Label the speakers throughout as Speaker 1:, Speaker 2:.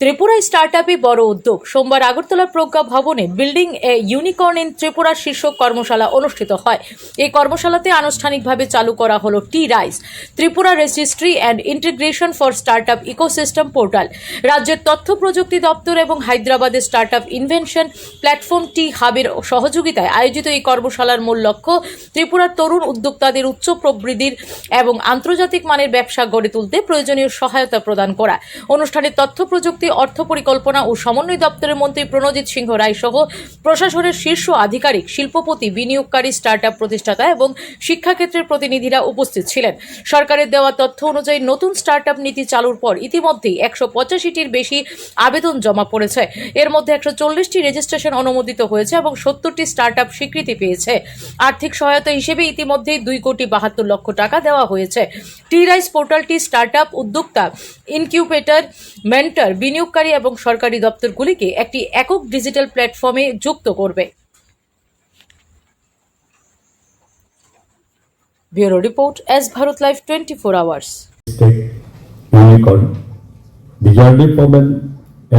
Speaker 1: ত্রিপুরায় স্টার্টআপে বড় উদ্যোগ। সোমবার আগরতলা প্রজ্ঞা ভবনে building A unicorn in Tripura শীর্ষক কর্মশালা অনুষ্ঠিত হয়। এই কর্মশালাতে আনুষ্ঠানিকভাবে চালু করা হলো T RICE, Tripura registry and integration for startup ecosystem portal. রাজ্যের তথ্য প্রযুক্তি দপ্তর এবং হায়দ্রাবাদের স্টার্টআপ ইনভেনশন প্ল্যাটফর্ম টি হাবের সহযোগিতায় আয়োজিত এই কর্মশালার মূল লক্ষ্য ত্রিপুরার তরুণ উদ্যোক্তাদের উচ্চ প্রবৃদ্ধির এবং আন্তর্জাতিক মানের ব্যবসা গড়ে তুলতে প্রয়োজনীয় সহায়তা প্রদান করা। অনুষ্ঠানে তথ্য প্রযুক্তি, অর্থ পরিকল্পনা ও সমন্বয় দপ্তরের মন্ত্রী প্রণজিৎ সিংহ রায় সহ প্রশাসনের শীর্ষ আধিকারিক, শিল্পপতি, বিনিয়োগকারী, স্টার্টআপ প্রতিষ্ঠাতা এবং শিক্ষাক্ষেত্রের প্রতিনিধিরা উপস্থিত ছিলেন। সরকারের দেওয়া তথ্য অনুযায়ী নতুন স্টার্টআপ নীতি চালুর পর ইতিমধ্যেই 185টির বেশি আবেদন জমা পড়েছে। এর মধ্যে 140টি রেজিস্ট্রেশন অনুমোদিত হয়েছে এবং 70টি স্টার্টআপ স্বীকৃতি পেয়েছে। আর্থিক সহায়তা হিসেবে ইতিমধ্যেই 2,72,00,000 টাকা দেওয়া হয়েছে। টি-রাইস পোর্টালটি স্টার্টআপ, উদ্যোক্তা, ইনকিউবেটর, মেন্টর, বিনিয়োগকারী এবং সরকারি দপ্তরগুলিকে একটি একক ডিজিটাল প্ল্যাটফর্মে যুক্ত করবে। Bureau report, S Bharat live 24 hours.
Speaker 2: Unicorn, the journey from an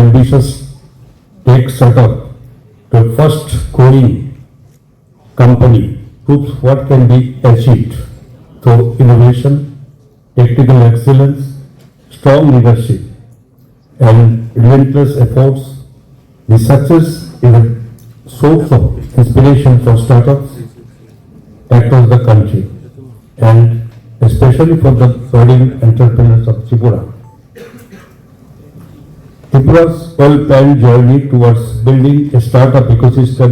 Speaker 2: ambitious tech startup to first growing company proves what can be achieved through innovation, technical excellence, strong leadership, and relentless efforts. The success is a source of inspiration for startups across the country, and especially for the budding entrepreneurs of Tripura. Tripura's well-planned journey towards building a startup ecosystem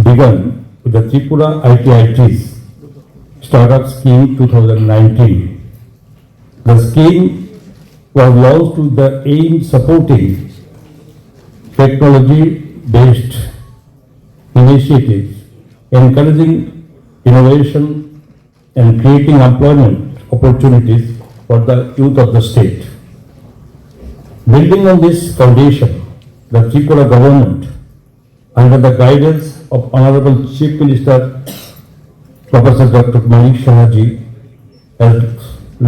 Speaker 2: began with the Tripura ITIT's Startup Scheme 2019. The scheme was launched with the aim supporting technology-based initiatives, encouraging innovation and creating employment opportunities for the youth of the state. Building on this foundation, the Tripura government, under the guidance of Honorable Chief Minister Professor Dr. Manik Sahaji, has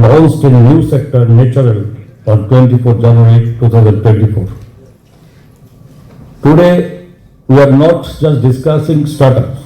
Speaker 2: launched a new sector, Natural, on 24 January 2024. Today, we are not just discussing startups,